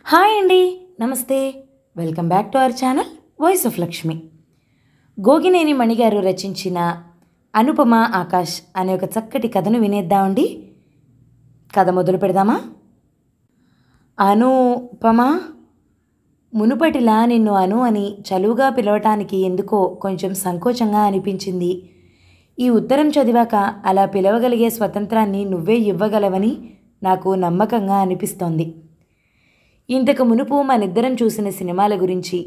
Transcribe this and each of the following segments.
Hi అండి. నమస్తే. Welcome back to our channel voice of Lakshmi. Gogineni మణిగారు రచించిన అనుపమ ఆకాష్ అనే ఒక చక్కటి కథను వినేద్దామండి. కథ మొదలు పెడదామా? అనుపమ, మునుపటిలా నిన్ను అను అని చలువుగా పిలవటానికి ఎందుకో కొంచెం సంకోచంగా అనిపించింది. ఈ ఉత్తరం చదివాక అలా పిలవగలిగే స్వతంత్రాన్ని నువ్వే ఇవ్వగలవని నాకు నమ్మకంగా అనిపిస్తోంది. ఇంతకు మునుపు మనిద్దరం చూసిన సినిమాల గురించి,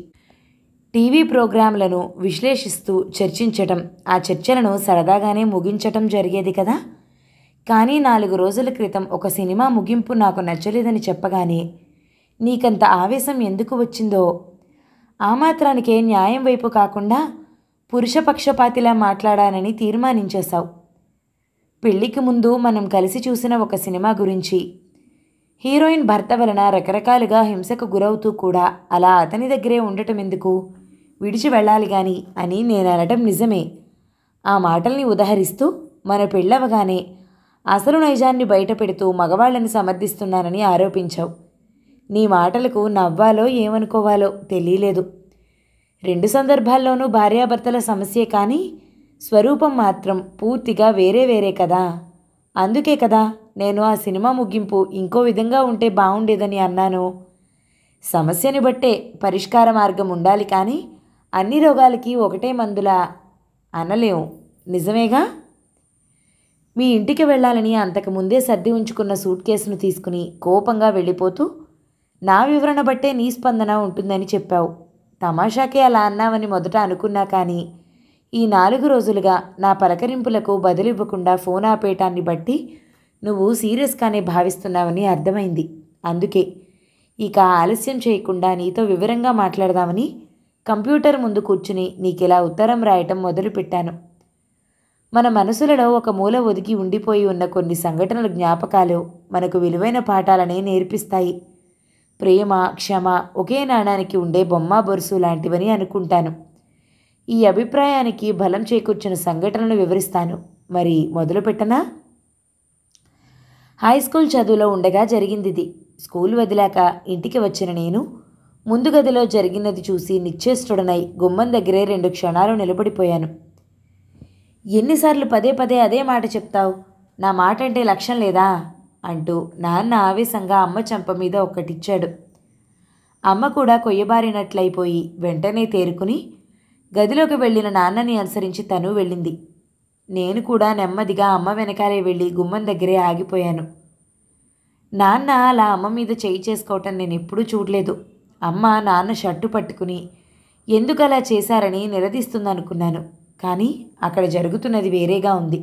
టీవీ ప్రోగ్రాంలను విశ్లేషిస్తూ చర్చించటం, ఆ చర్చలను సరదాగానే ముగించటం జరిగేది కదా. కానీ 4 రోజుల క్రితం ఒక సినిమా ముగింపు నాకు నచ్చలేదని చెప్పగానే నీకంత ఆవేశం ఎందుకు వచ్చిందో, ఆ మాత్రానికే న్యాయం వైపు కాకుండా పురుషపక్షపాతిలా మాట్లాడానని తీర్మానించేశావు. పెళ్లికి ముందు మనం కలిసి చూసిన ఒక సినిమా గురించి, హీరోయిన్ భర్త వలన రకరకాలుగా హింసకు గురవుతూ కూడా అలా అతని దగ్గరే ఉండటం ఎందుకు, విడిచి వెళ్ళాలి గాని అని నేను అనడం నిజమే. ఆ మాటల్ని ఉదహరిస్తూ మన పెళ్ళవగానే అసలు నైజాన్ని బయటపెడుతూ మగవాళ్ళని సమర్థిస్తున్నానని ఆరోపించావు. నీ మాటలకు నవ్వాలో ఏమనుకోవాలో తెలియలేదు. 2 సందర్భాల్లోనూ భార్యాభర్తల సమస్యే కానీ స్వరూపం మాత్రం పూర్తిగా వేరే వేరే కదా. అందుకే కదా నేను ఆ సినిమా ముగింపు ఇంకో విధంగా ఉంటే బాగుండేదని అన్నాను. సమస్యని బట్టే పరిష్కార మార్గం ఉండాలి కానీ అన్ని రోగాలకి ఒకటే మందులా అనలేము. నిజమేగా? మీ ఇంటికి వెళ్ళాలని అంతకుముందే సర్ది ఉంచుకున్న సూట్ కేసును తీసుకుని కోపంగా వెళ్ళిపోతూ నా వివరణ బట్టే నీ స్పందన ఉంటుందని చెప్పావు. తమాషాకే అలా అన్నావని మొదట అనుకున్నా కానీ ఈ 4 రోజులుగా నా పలకరింపులకు బదులివ్వకుండా ఫోన్ ఆపేయటాన్ని బట్టి నువ్వు సీరియస్గానే భావిస్తున్నావని అర్థమైంది. అందుకే ఇక ఆలస్యం చేయకుండా నీతో వివరంగా మాట్లాడదామని కంప్యూటర్ ముందు కూర్చుని నీకిలా ఉత్తరం రాయటం మొదలుపెట్టాను. మన మనసులలో ఒక మూల ఒదిగి ఉండిపోయి ఉన్న కొన్ని సంఘటనల జ్ఞాపకాలు మనకు విలువైన పాఠాలనే నేర్పిస్తాయి. ప్రేమ, క్షమ ఒకే నాణానికి ఉండే బొమ్మ బొరుసు లాంటివని అనుకుంటాను. ఈ అభిప్రాయానికి బలం చేకూర్చిన సంఘటనలు వివరిస్తాను. మరి మొదలుపెట్టనా? హై స్కూల్ చదువులో ఉండగా జరిగిందిది. స్కూల్ వదిలాక ఇంటికి వచ్చిన నేను ముందు గదిలో జరిగినది చూసి నిశ్చేష్టుడనై గుమ్మం దగ్గరే 2 క్షణాలు నిలబడిపోయాను. ఎన్నిసార్లు పదే పదే అదే మాట చెప్తావు? నా మాట అంటే లక్ష్యం లేదా అంటూ నాన్న ఆవేశంగా అమ్మ చెంప మీద ఒక్కటిచ్చాడు. అమ్మ కూడా కొయ్యబారినట్లయిపోయి వెంటనే తేరుకుని గదిలోకి వెళ్ళిన నాన్నని అనుసరించి తను వెళ్ళింది. నేను కూడా నెమ్మదిగా అమ్మ వెనకాలే వెళ్ళి గుమ్మం దగ్గరే ఆగిపోయాను. నాన్న అలా అమ్మ మీద చేయి చేసుకోవటం నేను ఎప్పుడూ చూడలేదు. అమ్మ నాన్న షర్టు పట్టుకుని ఎందుకు అలా చేశారని నిలదీస్తుందనుకున్నాను. కానీ అక్కడ జరుగుతున్నది వేరేగా ఉంది.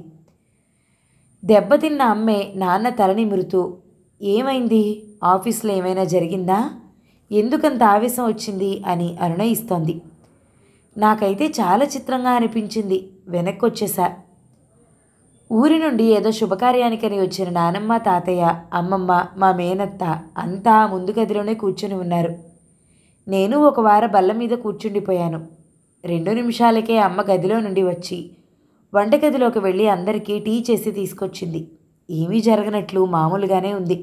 దెబ్బతిన్న అమ్మే నాన్న తల నిమురుతూ, ఏమైంది? ఆఫీస్లో ఏమైనా జరిగిందా? ఎందుకంత ఆవేశం వచ్చింది అని అనునయిస్తోంది. నాకైతే చాలా చిత్రంగా అనిపించింది. వెనక్కొచ్చేశా. ఊరి నుండి ఏదో శుభకార్యానికని వచ్చిన నానమ్మ, తాతయ్య, అమ్మమ్మ, మా మేనత్త అంతా ముందు గదిలోనే కూర్చుని ఉన్నారు. నేను ఒక వార బల్ల మీద కూర్చుండిపోయాను. 2 నిమిషాలకే అమ్మ గదిలో నుండి వచ్చి వంటగదిలోకి వెళ్ళి అందరికీ టీ చేసి తీసుకొచ్చింది. ఏమీ జరగనట్లు మామూలుగానే ఉంది.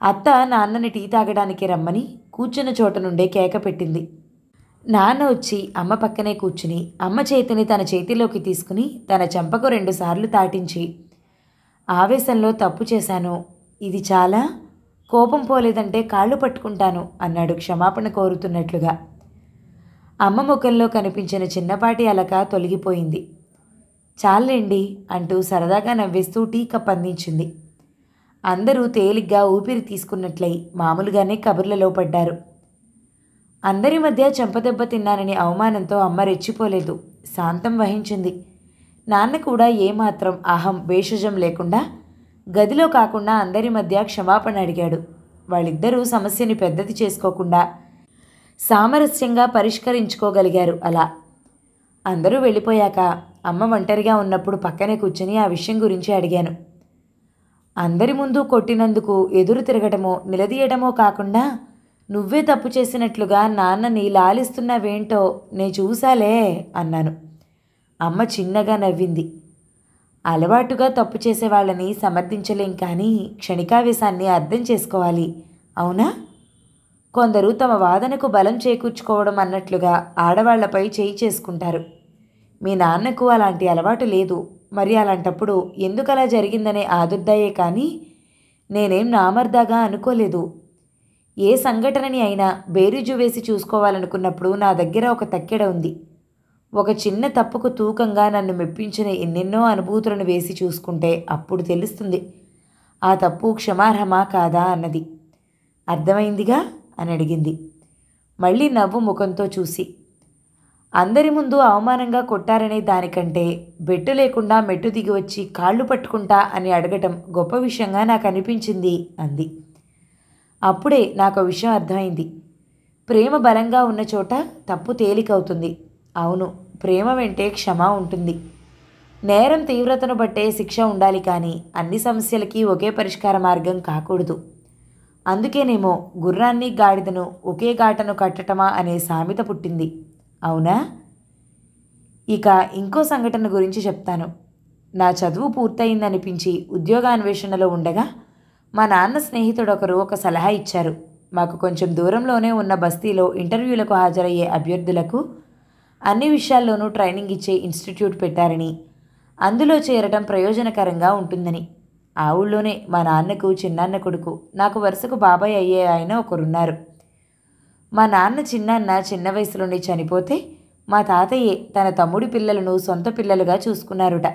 అత్త నాన్నని టీ తాగడానికి రమ్మని కూర్చున్న చోట నుండే కేక పెట్టింది. నాన్న వచ్చి అమ్మ పక్కనే కూర్చుని అమ్మ చేతిని తన చేతిలోకి తీసుకుని తన చెంపకు 2 సార్లు తాటించి, ఆవేశంలో తప్పు చేశాను, ఇది చాలా, కోపం పోలేదంటే కాళ్ళు పట్టుకుంటాను అన్నాడు క్షమాపణ కోరుతున్నట్లుగా. అమ్మ ముఖంలో కనిపించిన చిన్నపాటి అలక తొలగిపోయింది. చాలండి అంటూ సరదాగా నవ్వేస్తూ టీ కప్ అందించింది. అందరూ తేలిగ్గా ఊపిరి తీసుకున్నట్లయి మామూలుగానే కబుర్లలో పడ్డారు. అందరి మధ్య చెంపదెబ్బ తిన్నానని అవమానంతో అమ్మ రెచ్చిపోలేదు. శాంతం వహించింది. నాన్న కూడా ఏమాత్రం అహం భేషజం లేకుండా గదిలో కాకుండా అందరి మధ్య క్షమాపణ అడిగాడు. వాళ్ళిద్దరూ సమస్యని పెద్దది చేసుకోకుండా సామరస్యంగా పరిష్కరించుకోగలిగారు. అలా అందరూ వెళ్ళిపోయాక అమ్మ ఒంటరిగా ఉన్నప్పుడు పక్కనే కూర్చుని ఆ విషయం గురించి అడిగాను. అందరి ముందు కొట్టినందుకు ఎదురు తిరగటమో నిలదీయటమో కాకుండా నువ్వే తప్పు చేసినట్లుగా నాన్నని లాలిస్తున్నావేంటో నే చూసాలే అన్నాను. అమ్మ చిన్నగా నవ్వింది. అలవాటుగా తప్పు చేసేవాళ్ళని సమర్థించలేం కానీ క్షణికావేశాన్ని అర్థం చేసుకోవాలి, అవునా? కొందరు తమ వాదనకు బలం చేకూర్చుకోవడం అన్నట్లుగా ఆడవాళ్లపై చేయి చేసుకుంటారు. మీ నాన్నకు అలాంటి అలవాటు లేదు. మరి అలాంటప్పుడు ఎందుకలా జరిగిందనే ఆదుర్దాయే కానీ నేనేం నామర్దాగా అనుకోలేదు. ఏ సంఘటనని అయినా బేరీజు వేసి చూసుకోవాలనుకున్నప్పుడు నా దగ్గర ఒక తక్కెడ ఉంది. ఒక చిన్న తప్పుకు తూకంగా నన్ను మెప్పించిన ఎన్నెన్నో అనుభూతులను వేసి చూసుకుంటే అప్పుడు తెలుస్తుంది ఆ తప్పు క్షమార్హమా కాదా అన్నది. అర్థమైందిగా అని అడిగింది, మళ్ళీ నవ్వు ముఖంతో చూసి. అందరి ముందు అవమానంగా కొట్టారనే దానికంటే బెట్టు లేకుండా మెట్టు దిగి వచ్చి కాళ్ళు పట్టుకుంటా అని అడగటం గొప్ప విషయంగా నాకు అనిపించింది అంది. అప్పుడే నాకు విషయం అర్థమైంది. ప్రేమ బలంగా ఉన్న చోట తప్పు తేలికవుతుంది. అవును, ప్రేమ వెంటే క్షమ ఉంటుంది. నేరం తీవ్రతను బట్టే శిక్ష ఉండాలి, కానీ అన్ని సమస్యలకి ఒకే పరిష్కార మార్గం కాకూడదు. అందుకేనేమో గుర్రాన్ని గాడిదను ఒకే గాటను కట్టటమా అనే సామెత పుట్టింది. అవునా? ఇక ఇంకో సంఘటన గురించి చెప్తాను. నా చదువు పూర్తయిందనిపించి ఉద్యోగాన్వేషణలో ఉండగా మా నాన్న స్నేహితుడొకరు ఒక సలహా ఇచ్చారు. మాకు కొంచెం దూరంలోనే ఉన్న బస్తీలో ఇంటర్వ్యూలకు హాజరయ్యే అభ్యర్థులకు అన్ని విషయాల్లోనూ ట్రైనింగ్ ఇచ్చే ఇన్స్టిట్యూట్ పెట్టారని, అందులో చేరటం ప్రయోజనకరంగా ఉంటుందని. ఆ ఊళ్ళోనే మా నాన్నకు చిన్నాన్న కొడుకు, నాకు వరుసకు బాబాయ్ అయ్యే ఆయన ఒకరున్నారు. మా నాన్న చిన్నాన్న చిన్న వయసులోనే చనిపోతే మా తాతయ్యే తన తమ్ముడి పిల్లలను సొంత పిల్లలుగా చూసుకున్నారుట.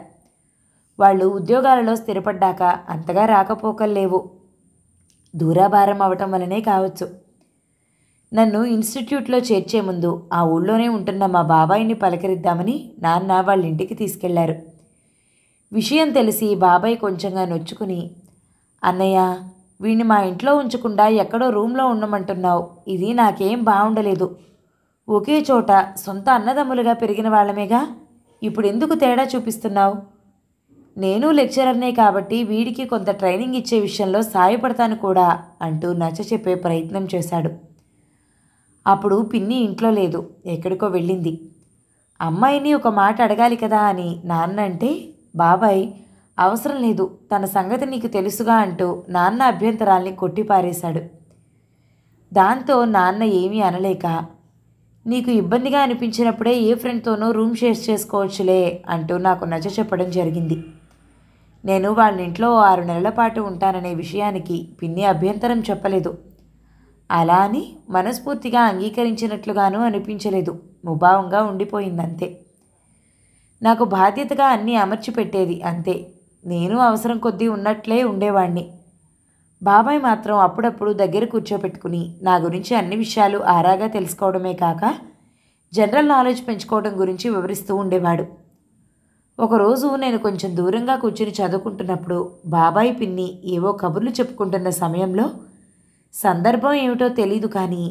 వాళ్ళు ఉద్యోగాలలో స్థిరపడ్డాక అంతగా రాకపోకల్లేవు. దూరాభారం అవటం వలనే కావచ్చు. నన్ను ఇన్స్టిట్యూట్లో చేర్చే ముందు ఆ ఊళ్ళోనే ఉంటున్న మా బాబాయిని పలకరిద్దామని నాన్న వాళ్ళ ఇంటికి తీసుకెళ్లారు. విషయం తెలిసి బాబాయ్ కొంచెంగా నొచ్చుకుని, అన్నయ్య, వీణ్ణి మా ఇంట్లో ఉంచకుండా ఎక్కడో రూమ్లో ఉండమంటున్నావు. ఇది నాకేం బాగుండలేదు. ఒకే చోట సొంత అన్నదమ్ములుగా పెరిగిన వాళ్ళమేగా, ఇప్పుడు ఎందుకు తేడా చూపిస్తున్నావు? నేను లెక్చరర్నే కాబట్టి వీడికి కొంత ట్రైనింగ్ ఇచ్చే విషయంలో సాయపడతాను కూడా అంటూ నచ్చ చెప్పే ప్రయత్నం చేశాడు. అప్పుడు పిన్ని ఇంట్లో లేదు, ఎక్కడికో వెళ్ళింది. అమ్మాయిని ఒక మాట అడగాలి కదా అని నాన్న అంటే బాబాయ్ అవసరం లేదు, తన సంగతి నీకు తెలుసుగా అంటూ నాన్న అభ్యంతరాల్ని కొట్టిపారేశాడు. దాంతో నాన్న ఏమీ అనలేక, నీకు ఇబ్బందిగా అనిపించినప్పుడే ఏ ఫ్రెండ్తోనో రూమ్ షేర్ చేసుకోవచ్చులే అంటూ నాకు నచ్చ చెప్పడం జరిగింది. నేను వాళ్ళ ఇంట్లో 6 నెలల పాటు ఉంటాననే విషయానికి పిన్ని అభ్యంతరం చెప్పలేదు. అలా అని మనస్ఫూర్తిగా అంగీకరించినట్లుగానూ అనిపించలేదు. ముభావంగా ఉండిపోయిందంతే. నాకు బాధ్యతగా అన్నీ అమర్చిపెట్టేది అంతే. నేను అవసరం కొద్దీ ఉన్నట్లే ఉండేవాణ్ణి. బాబాయ్ మాత్రం అప్పుడప్పుడు దగ్గర కూర్చోపెట్టుకుని నా గురించి అన్ని విషయాలు ఆరాగా తెలుసుకోవడమే కాక జనరల్ నాలెడ్జ్ పెంచుకోవడం గురించి వివరిస్తూ ఉండేవాడు. ఒకరోజు నేను కొంచెం దూరంగా కూర్చుని చదువుకుంటున్నప్పుడు బాబాయ్ పిన్ని ఏవో కబుర్లు చెప్పుకుంటున్న సమయంలో, సందర్భం ఏమిటో తెలీదు కానీ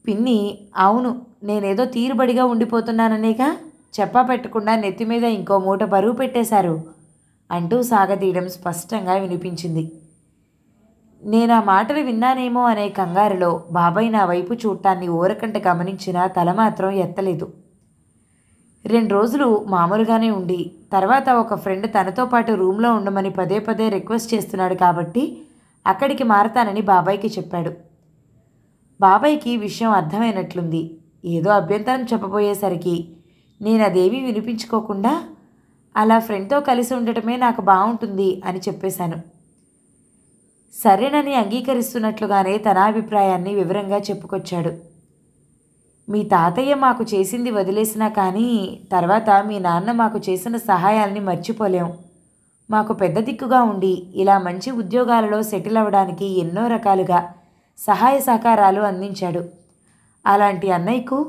పిన్ని, అవును, నేనేదో తీరుబడిగా ఉండిపోతున్నాననేగా, చెప్పా పెట్టకుండా నెత్తిమీద ఇంకో మూట బరువు పెట్టేశారు అంటూ సాగదీయడం స్పష్టంగా వినిపించింది. నేను ఆ మాటలు విన్నానేమో అనే కంగారులో బాబాయ్ నా వైపు చూడటాన్ని ఓరకంట గమనించినా తల మాత్రం ఎత్తలేదు. 2 రోజులు మామూలుగానే ఉండి తర్వాత ఒక ఫ్రెండ్ తనతో పాటు రూమ్లో ఉండమని పదే పదే రిక్వెస్ట్ చేస్తున్నాడు కాబట్టి అక్కడికి మారతానని బాబాయ్కి చెప్పాడు. బాబాయ్కి విషయం అర్థమైనట్లుంది. ఏదో అభ్యంతరం చెప్పబోయేసరికి నేను అదేమీ వినిపించుకోకుండా, అలా ఫ్రెండ్తో కలిసి ఉండటమే నాకు బాగుంటుంది అని చెప్పేశాను. సరేనని అంగీకరిస్తున్నట్లుగానే తన అభిప్రాయాన్ని వివరంగా చెప్పుకొచ్చాడు. మీ తాతయ్య మాకు చేసింది వదిలేసినా కానీ తర్వాత మీ నాన్న మాకు చేసిన సహాయాల్ని మర్చిపోలేం. మాకు పెద్ద దిక్కుగా ఉండి ఇలా మంచి ఉద్యోగాలలో సెటిల్ అవ్వడానికి ఎన్నో రకాలుగా సహాయ సహకారాలు అందించాడు. అలాంటి అన్నయ్యకు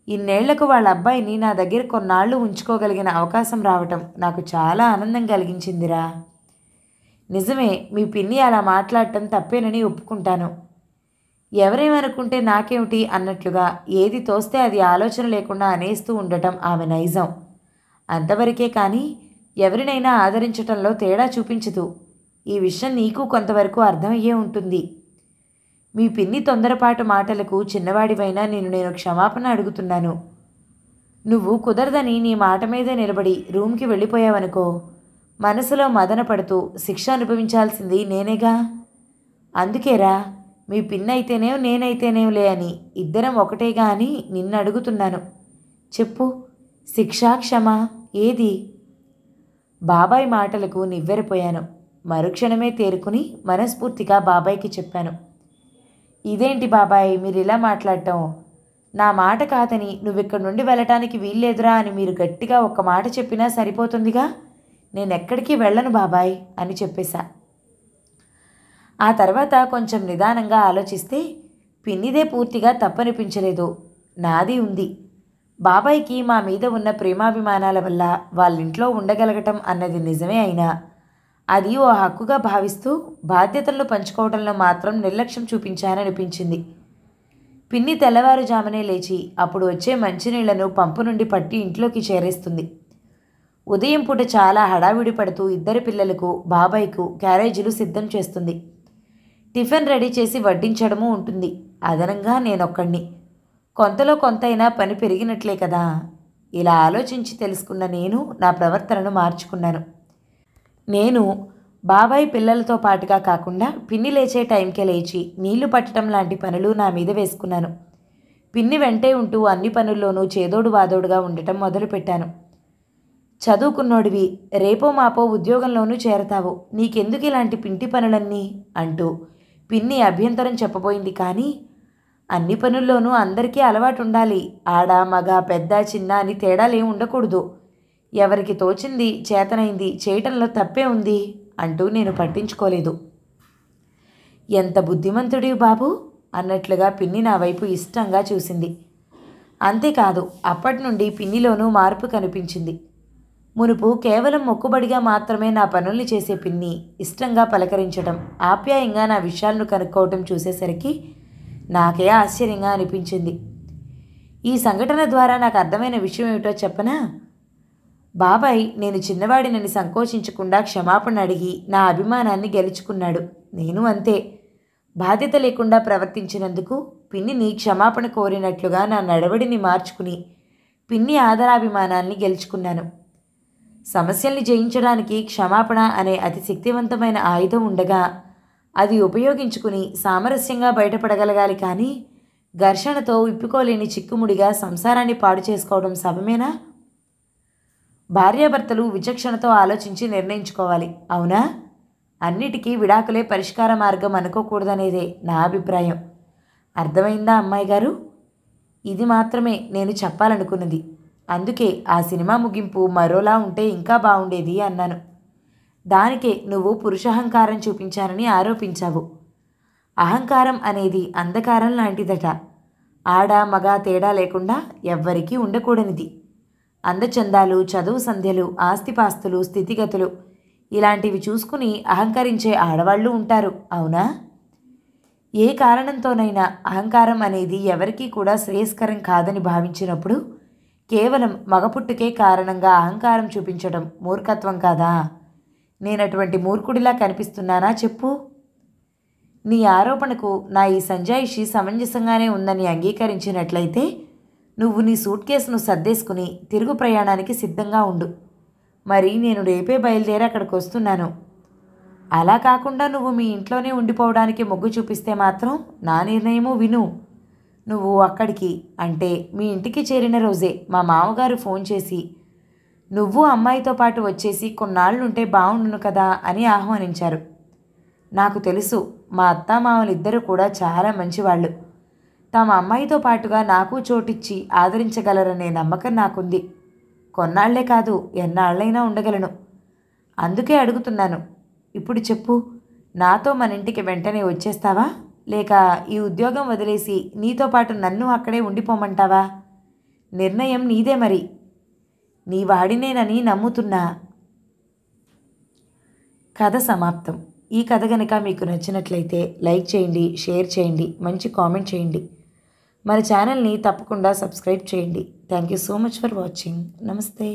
ఇన్నేళ్లకు వాళ్ళ అబ్బాయిని నా దగ్గర కొన్నాళ్ళు ఉంచుకోగలిగిన అవకాశం రావటం నాకు చాలా ఆనందం కలిగించిందిరా. నిజమే, మీ పిన్ని అలా మాట్లాడటం తప్పేనని ఒప్పుకుంటాను. ఎవరేమనుకుంటే నాకేమిటి అన్నట్లుగా ఏది తోస్తే అది ఆలోచన లేకుండా అనేస్తూ ఉండటం ఆమె నైజం. అంతవరకే కానీ ఎవరినైనా ఆదరించటంలో తేడా చూపించదు. ఈ విషయం నీకు కొంతవరకు అర్థమయ్యే ఉంటుంది. మీ పిన్ని తొందరపాటు మాటలకు చిన్నవాడివైనా నేను క్షమాపణ అడుగుతున్నాను. నువ్వు కుదరదని నీ మాట మీదే నిలబడి రూమ్కి వెళ్ళిపోయావనుకో, మనసులో మదన పడుతూ శిక్ష అనుభవించాల్సింది నేనేగా. అందుకేరా, మీ పిన్నైతేనేం నేనైతేనేంలే అని ఇద్దరం ఒకటేగా అని నిన్ను అడుగుతున్నాను. చెప్పు, శిక్షా క్షమా ఏది? బాబాయ్ మాటలకు నివ్వెరపోయాను. మరుక్షణమే తేరుకుని మనస్ఫూర్తిగా బాబాయ్కి చెప్పాను. ఇదేంటి బాబాయ్ మీరు ఇలా మాట్లాడటం? నా మాట కాదని నువ్విక్కడి నుండి వెళ్ళటానికి వీల్లేదురా అని మీరు గట్టిగా ఒక్క మాట చెప్పినా సరిపోతుందిగా. నేనెక్కడికి వెళ్ళను బాబాయ్ అని చెప్పేశా. ఆ తర్వాత కొంచెం నిదానంగా ఆలోచిస్తే పిన్నిదే పూర్తిగా తప్పనిపించలేదు, నాది ఉంది. బాబాయ్కి మా మీద ఉన్న ప్రేమాభిమానాల వల్ల వాళ్ళింట్లో ఉండగలగటం అన్నది నిజమే అయినా అది ఓ హక్కుగా భావిస్తూ బాధ్యతలను పంచుకోవడంలో మాత్రం నిర్లక్ష్యం చూపించాననిపించింది. పిన్ని తెల్లవారుజామునే లేచి అప్పుడు వచ్చే మంచినీళ్లను పంపు నుండి పట్టి ఇంట్లోకి చేరేస్తుంది. ఉదయం పూట చాలా హడావిడి పడుతూ ఇద్దరు పిల్లలకు బాబాయ్కు క్యారేజీలు సిద్ధం చేస్తుంది. టిఫిన్ రెడీ చేసి వడ్డించడము ఉంటుంది. అదనంగా నేనొక్కడిని. కొంతలో కొంతైనా పని పెరిగినట్లే కదా. ఇలా ఆలోచించి తెలుసుకున్న నేను నా ప్రవర్తనను మార్చుకున్నాను. నేను బాబాయ్ పిల్లలతో పాటుగా కాకుండా పిన్ని లేచే టైంకే లేచి నీళ్లు పట్టడం లాంటి పనులు నా మీద వేసుకున్నాను. పిన్ని వెంటే ఉంటూ అన్ని పనుల్లోనూ చేదోడు వాదోడుగా ఉండటం మొదలుపెట్టాను. చదువుకున్నోడివి, రేపో మాపో ఉద్యోగంలోనూ చేరతావు, నీకెందుకు ఇలాంటి పింటి పనులన్నీ అంటూ పిన్ని అభ్యంతరం చెప్పబోయింది. కానీ అన్ని పనుల్లోనూ అందరికీ అలవాటు ఉండాలి. ఆడ మగ పెద్ద చిన్న అని తేడాలేం ఉండకూడదు. ఎవరికి తోచింది చేతనైంది చేయటంలో తప్పే ఉంది అంటూ నేను పట్టించుకోలేదు. ఎంత బుద్ధిమంతుడివి బాబు అన్నట్లుగా పిన్ని నా వైపు ఇష్టంగా చూసింది. అంతేకాదు అప్పటి నుండి పిన్నిలోనూ మార్పు కనిపించింది. మునుపు కేవలం మొక్కుబడిగా మాత్రమే నా పనుల్ని చేసే పిన్ని ఇష్టంగా పలకరించడం, ఆప్యాయంగా నా విషయాలను కనుక్కోవటం చూసేసరికి నాకే ఆశ్చర్యంగా అనిపించింది. ఈ సంఘటన ద్వారా నాకు అర్థమైన విషయం ఏమిటో చెప్పనా? బాబాయ్ నేను చిన్నవాడినని సంకోచించకుండా క్షమాపణ అడిగి నా అభిమానాన్ని గెలుచుకున్నాడు. నేను అంతే. బాధ్యత లేకుండా ప్రవర్తించినందుకు పిన్నిని క్షమాపణ కోరినట్లుగా నా నడవడిని మార్చుకుని పిన్ని ఆదరాభిమానాన్ని గెలుచుకున్నాను. సమస్యల్ని జయించడానికి క్షమాపణ అనే అతి శక్తివంతమైన ఆయుధం ఉండగా అది ఉపయోగించుకుని సామరస్యంగా బయటపడగలగాలి. కానీ ఘర్షణతో విప్పుకోలేని చిక్కుముడిగా సంసారాన్ని పాడు చేసుకోవడం సబమేనా? భార్యాభర్తలు విచక్షణతో ఆలోచించి నిర్ణయించుకోవాలి, అవునా? అన్నిటికీ విడాకులే పరిష్కార మార్గం అనుకోకూడదనేదే నా అభిప్రాయం. అర్థమైందా అమ్మాయి గారు? ఇది మాత్రమే నేను చెప్పాలనుకున్నది. అందుకే ఆ సినిమా ముగింపు మరోలా ఉంటే ఇంకా బాగుండేది అన్నాను. దానికే నువ్వు పురుషహంకారం చూపించానని ఆరోపించావు. అహంకారం అనేది అంధకారం లాంటిదట. ఆడ మగ తేడా లేకుండా ఎవ్వరికీ ఉండకూడనిది. అందచందాలు, చదువు సంధ్యలు, ఆస్తిపాస్తులు, స్థితిగతులు ఇలాంటివి చూసుకుని అహంకరించే ఆడవాళ్ళు ఉంటారు, అవునా? ఏ కారణంతోనైనా అహంకారం అనేది ఎవరికీ కూడా శ్రేయస్కరం కాదని భావించినప్పుడు కేవలం మగపుట్టుకే కారణంగా అహంకారం చూపించడం మూర్ఖత్వం కాదా? నేనటువంటి మూర్ఖుడిలా కనిపిస్తున్నానా చెప్పు? నీ ఆరోపణకు నా ఈ సంజాయిషి సమంజసంగానే ఉందని అంగీకరించినట్లయితే నువ్వు నీ సూట్ కేసును సర్దేసుకుని తిరుగు ప్రయాణానికి సిద్ధంగా ఉండు. మరి నేను రేపే బయలుదేరి అక్కడికి వస్తున్నాను. అలా కాకుండా నువ్వు మీ ఇంట్లోనే ఉండిపోవడానికి మొగ్గు చూపిస్తే మాత్రం నా నిర్ణయము విను. నువ్వు అక్కడికి అంటే మీ ఇంటికి చేరిన రోజే మా మామగారు ఫోన్ చేసి నువ్వు అమ్మాయితో పాటు వచ్చేసి కొన్నాళ్ళుంటే బాగుండును కదా అని ఆహ్వానించారు. నాకు తెలుసు మా అత్తామామలిద్దరూ కూడా చాలా మంచివాళ్ళు. తమ అమ్మాయితో పాటుగా నాకు చోటిచ్చి ఆదరించగలరనే నమ్మకం నాకుంది. కొన్నాళ్లే కాదు ఎన్నాళ్ళైనా ఉండగలను. అందుకే అడుగుతున్నాను. ఇప్పుడు చెప్పు, నాతో మన ఇంటికి వెంటనే వచ్చేస్తావా, లేక ఈ ఉద్యోగం వదిలేసి నీతో పాటు నన్ను అక్కడే ఉండిపోమంటావా? నిర్ణయం నీదే. మరి నీ వాడినేనని నమ్ముతున్నా. కథ సమాప్తం. ఈ కథ కనుక మీకు నచ్చినట్లయితే లైక్ చేయండి, షేర్ చేయండి, మంచి కామెంట్ చేయండి. మన ఛానల్ని తప్పకుండా సబ్స్క్రైబ్ చేయండి. Thank you so much for watching. నమస్తే.